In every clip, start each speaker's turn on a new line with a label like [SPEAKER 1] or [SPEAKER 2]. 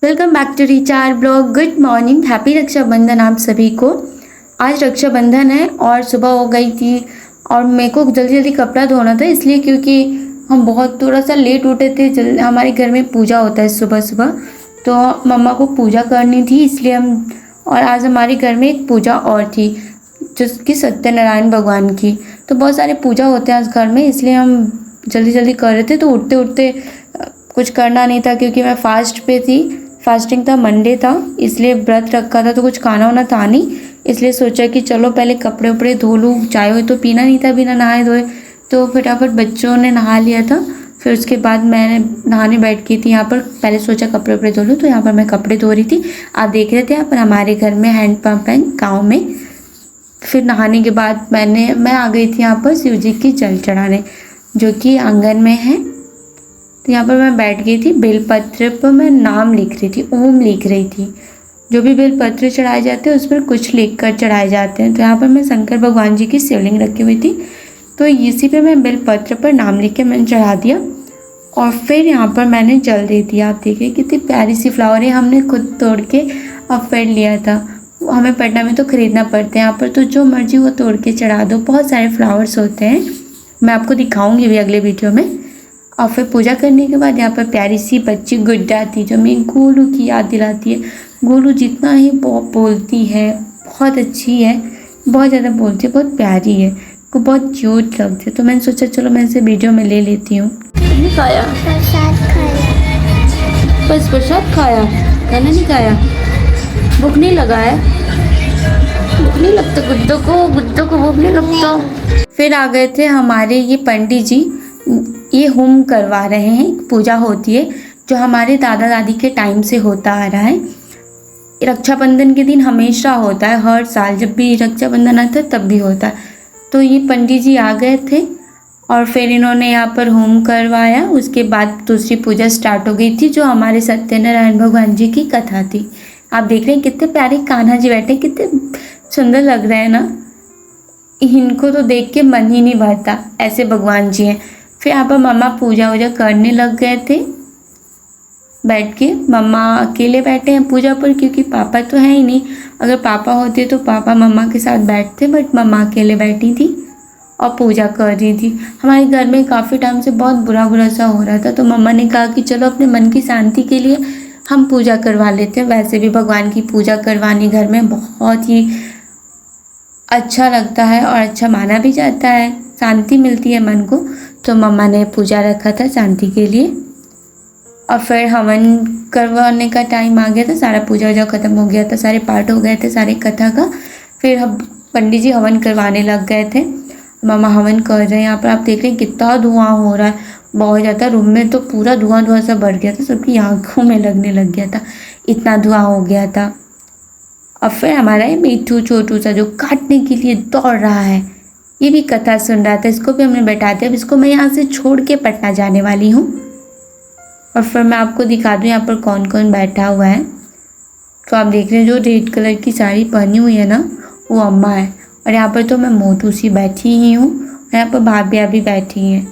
[SPEAKER 1] Welcome back to रिचार blog. Good morning, happy Raksha Bandhan आप सभी को। आज रक्षाबंधन है और सुबह हो गई थी और मेरे को जल्दी जल्दी कपड़ा धोना था, इसलिए क्योंकि हम बहुत थोड़ा सा लेट उठे थे। हमारे घर में पूजा होता है सुबह सुबह, तो मम्मा को पूजा करनी थी इसलिए हम, और आज हमारे घर में एक पूजा और थी जिसकी सत्यनारायण भगवान की। तो बहुत सारे पूजा होते हैं आज घर में, इसलिए हम जल्दी जल्दी कर रहे थे। तो उठते उठते कुछ करना नहीं था क्योंकि मैं फास्ट पे थी, फास्टिंग था, मंडे था, इसलिए व्रत रखा था, तो कुछ खाना वाना था नहीं, इसलिए सोचा कि चलो पहले कपड़े उपड़े धो लूँ। चाय हुई तो पीना नहीं था बिना नहाए धोए, तो फटाफट बच्चों ने नहा लिया था। फिर उसके बाद मैंने नहाने बैठ गई थी यहाँ पर। पहले सोचा कपड़े उपड़े धो लूँ, तो यहाँ पर मैं कपड़े धो रही थी। आप देख रहे थे यहाँ पर हमारे घर में हैंड पंप है गाँव में। फिर नहाने के बाद मैं आ गई थी यहाँ पर शिव जी की जल चढ़ाने, जो कि आंगन में है। तो यहाँ पर मैं बैठ गई थी, बेलपत्र पर मैं नाम लिख रही थी, ओम लिख रही थी। जो भी बेलपत्र चढ़ाए जाते हैं उस पर कुछ लिख कर चढ़ाए जाते हैं। तो यहाँ पर मैं शंकर भगवान जी की शिवलिंग रखी हुई थी, तो इसी पे मैं बेलपत्र पर नाम लिख के मैंने चढ़ा दिया। और फिर यहाँ पर मैंने जल दे दिया। आप देखिए कितनी प्यारी सी फ्लावर है, हमने खुद तोड़ के अब फेर लिया था। हमें पटना में तो ख़रीदना पड़ते हैं, यहाँ पर तो जो मर्जी वो तोड़ के चढ़ा दो। बहुत सारे फ्लावर्स होते हैं, मैं आपको दिखाऊंगी भी अगले वीडियो में। और फिर पूजा करने के बाद यहाँ पर प्यारी सी बच्ची गुड्डा थी, जो मेरी गोलू की याद दिलाती है। गोलू जितना ही बोलती है, बहुत अच्छी है, बहुत ज़्यादा बोलती है, बहुत प्यारी है, को बहुत क्यूट लगती है। तो मैंने सोचा चलो मैं इसे वीडियो में ले लेती हूँ। नहीं खाया,
[SPEAKER 2] प्रसाद खाया,
[SPEAKER 1] बस प्रसाद खाया, खाना नहीं खाया। भूख नहीं लगा है, भूख नहीं लगता गुड्डो को भूख नहीं लगता। फिर आ गए थे हमारे ये पंडित जी, ये होम करवा रहे हैं। एक पूजा होती है जो हमारे दादा दादी के टाइम से होता आ रहा है। रक्षाबंधन के दिन हमेशा होता है, हर साल जब भी रक्षाबंधन आता है तब भी होता है। तो ये पंडित जी आ गए थे और फिर इन्होंने यहाँ पर होम करवाया। उसके बाद दूसरी पूजा स्टार्ट हो गई थी, जो हमारे सत्यनारायण भगवान जी की कथा थी। आप देख रहे हैं कितने प्यारे कान्हा जी बैठे, कितने सुंदर लग रहे हैं ना। इनको तो देख के मन ही नहीं भरता, ऐसे भगवान जी हैं। फिर यहाँ पर मम्मा पूजा वूजा करने लग गए थे बैठ के। मम्मा अकेले बैठे हैं पूजा पर क्योंकि पापा तो है ही नहीं। अगर पापा होते तो पापा मम्मा के साथ बैठते, बट मम्मा अकेले बैठी थी और पूजा कर रही थी। हमारे घर में काफ़ी टाइम से बहुत बुरा बुरा सा हो रहा था, तो मम्मा ने कहा कि चलो अपने मन की शांति के लिए हम पूजा करवा लेते हैं। वैसे भी भगवान की पूजा करवानी घर में बहुत ही अच्छा लगता है और अच्छा माना भी जाता है, शांति मिलती है मन को। तो मम्मा ने पूजा रखा था शांति के लिए। और फिर हवन करवाने का टाइम आ गया था, सारा पूजा वूजा ख़त्म हो गया था, सारे पार्ट हो गए थे सारे कथा का। फिर हम पंडित जी हवन करवाने लग गए थे। मम्मा हवन कर रहे हैं। यहाँ पर आप देख रहे हैं कितना धुआं हो रहा है, बहुत ज़्यादा। रूम में तो पूरा धुआं धुआं सा बढ़ गया था, सबकी आँखों में लगने लग गया था, इतना धुआं हो गया था। और फिर हमारा ये मिट्ठू छोटू सा जो काटने के लिए दौड़ रहा है, ये भी कथा सुन रहा था, इसको भी हमने बैठा दिया। अब इसको मैं यहाँ से छोड़ के पटना जाने वाली हूँ। और फिर मैं आपको दिखा दूँ यहाँ पर कौन कौन बैठा हुआ है। तो आप देख रहे हैं जो रेड कलर की साड़ी पहनी हुई है ना, वो अम्मा है। और यहाँ पर तो मैं मोटू सी बैठी ही हूँ, यहाँ पर भाभियाँ भी बैठी हैं।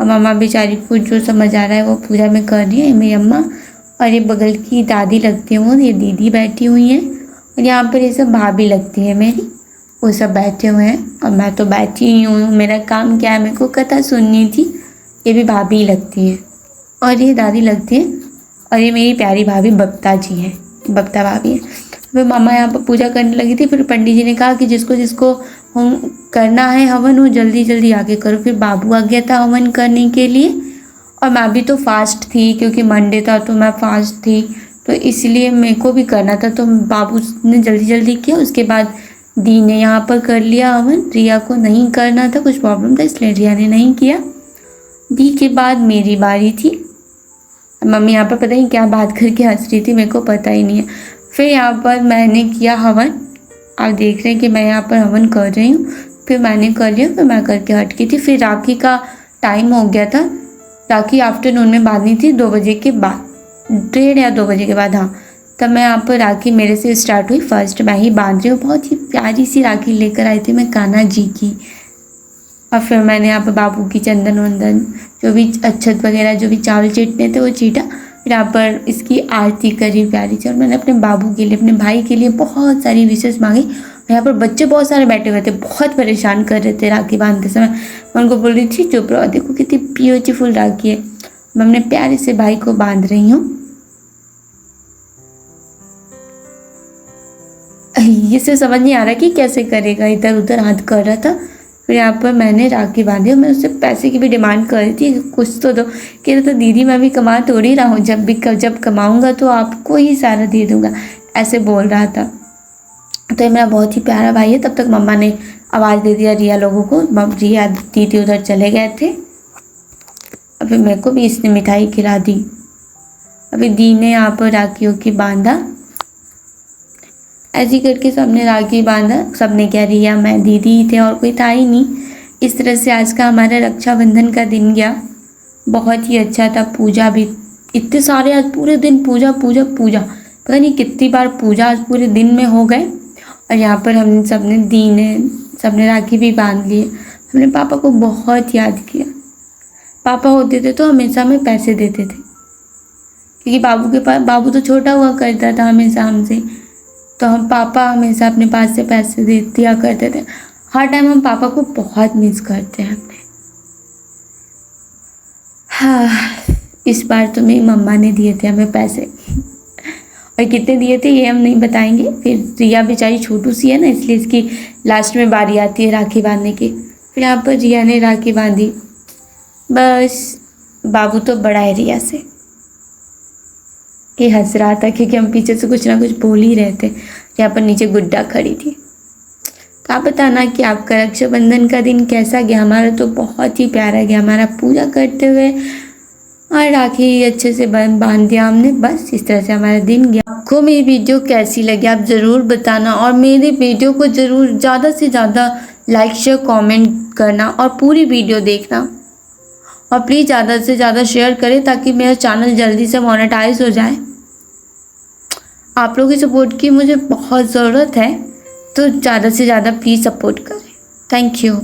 [SPEAKER 1] और मम्मा बेचारी को जो समझ आ रहा है वो पूजा में कर रही है, मेरी अम्मा। और ये बगल की दादी लगती है, वो ये दीदी बैठी हुई हैं। और यहाँ पर ये सब भाभी लगती है मेरी, वो सब बैठे हुए हैं। और मैं तो बैठी ही हूँ, मेरा काम क्या है, मेरे को कथा सुननी थी। ये भी भाभी ही लगती है और ये दादी लगती है। और ये मेरी प्यारी भाभी बबता जी हैं, बबता भाभी है। फिर मामा यहाँ पर पूजा करने लगी थी। फिर पंडित जी ने कहा कि जिसको जिसको होम करना है हवन, वो जल्दी जल्दी आके करो। फिर बाबू आ गया था हवन करने के लिए। और मैं भी तो फास्ट थी क्योंकि मंडे था, तो मैं फास्ट थी, तो इसलिए मेरे को भी करना था। तो बाबू ने जल्दी जल्दी किया। उसके बाद दी ने यहाँ पर कर लिया हवन। रिया को नहीं करना था, कुछ प्रॉब्लम था, इसलिए रिया ने नहीं किया। दी के बाद मेरी बारी थी। मम्मी यहाँ पर पता नहीं क्या बात करके हंस रही थी, मेरे को पता ही नहीं है। फिर यहाँ पर मैंने किया हवन। आप देख रहे हैं कि मैं यहाँ पर हवन कर रही हूँ। फिर मैंने कर लिया, फिर मैं करके हट गई थी। फिर राखी का टाइम हो गया था, राखी आफ्टरनून में बांधनी थी 2 बजे के बाद, 1:30 या 2 बजे के बाद, हाँ। तब मैं यहाँ पर राखी मेरे से स्टार्ट हुई, फर्स्ट मैं ही बांध रही हूँ। बहुत ही प्यारी सी राखी लेकर आई थी मैं कान्हा जी की। और फिर मैंने यहाँ पर बाबू की चंदन वंदन, जो भी अच्छत वगैरह, जो भी चावल चीटने थे वो चीटा। फिर यहाँ पर इसकी आरती करी प्यारी सी, और मैंने अपने बाबू के लिए, अपने भाई के लिए बहुत सारी विशेष मांगी। और यहाँ पर बच्चे बहुत सारे बैठे हुए थे, बहुत परेशान कर रहे थे राखी बांधते समय। मैं उनको बोल रही थी चुप रहो, देखो कितनी ब्यूटीफुल राखी है। मैं अपने प्यारे से भाई को बांध रही हूँ। इसे समझ नहीं आ रहा कि कैसे करेगा, इधर उधर हाथ कर रहा था। फिर यहाँ पर मैंने राखी बांधी और मैं उससे पैसे की भी डिमांड कर रही थी, कुछ तो दो। कह रहा था दीदी मैं भी कमा थोड़ी रहा हूँ, जब कमाऊँगा तो आपको ही सारा दे दूँगा, ऐसे बोल रहा था। तो ये मेरा बहुत ही प्यारा भाई है। तब तक मम्मा ने आवाज़ दे दिया रिया लोगों को, रिया दीदी उधर चले गए थे। अभी मेरे को भी इसने मिठाई खिला दी। अभी दी ने यहाँ पर राखियों की बांधा, ऐसे करके सबने राखी बांधा। सबने क्या, रिया मैं दीदी ही थे और कोई था ही नहीं। इस तरह से आज का हमारा रक्षाबंधन का दिन गया, बहुत ही अच्छा था। पूजा भी इतने सारे, आज पूरे दिन पूजा पूजा पूजा, पता नहीं कितनी बार पूजा आज पूरे दिन में हो गए। और यहाँ पर हम सबने राखी भी बांध लिए। हमने पापा को बहुत याद किया। पापा होते थे तो हमेशा हमें पैसे देते थे, क्योंकि बाबू के पास, बाबू तो छोटा हुआ करता था हमेशा हमसे, तो हम पापा हमेशा अपने पास से पैसे दे दिया करते थे। हर टाइम हम पापा को बहुत मिस करते हैं अपने। हाँ, इस बार तो मेरी मम्मा ने दिए थे हमें पैसे, और कितने दिए थे ये हम नहीं बताएंगे। फिर रिया बेचारी छोटू सी है ना, इसलिए इसकी लास्ट में बारी आती है राखी बांधने की। फिर यहाँ पर रिया ने राखी बांधी। बस बाबू तो बड़ा है रिया से, ये हंस रहा था क्योंकि हम पीछे से कुछ ना कुछ बोल ही रहे थे। यहाँ पर नीचे गुड्डा खड़ी थी। तो आप बताना कि आपका रक्षाबंधन का दिन कैसा गया। हमारा तो बहुत ही प्यारा गया, हमारा पूजा करते हुए और राखी अच्छे से बांध दिया हमने। बस इस तरह से हमारा दिन गया। आपको मेरी वीडियो कैसी लगी आप ज़रूर बताना, और मेरे वीडियो को ज़रूर ज़्यादा से ज़्यादा लाइक शेयर कमेंट करना और पूरी वीडियो देखना, और प्लीज़ ज़्यादा से ज़्यादा शेयर करें ताकि मेरा चैनल जल्दी से मोनेटाइज हो जाए। आप लोगों की सपोर्ट की मुझे बहुत ज़रूरत है, तो ज़्यादा से ज़्यादा प्लीज़ सपोर्ट करें। Thank you.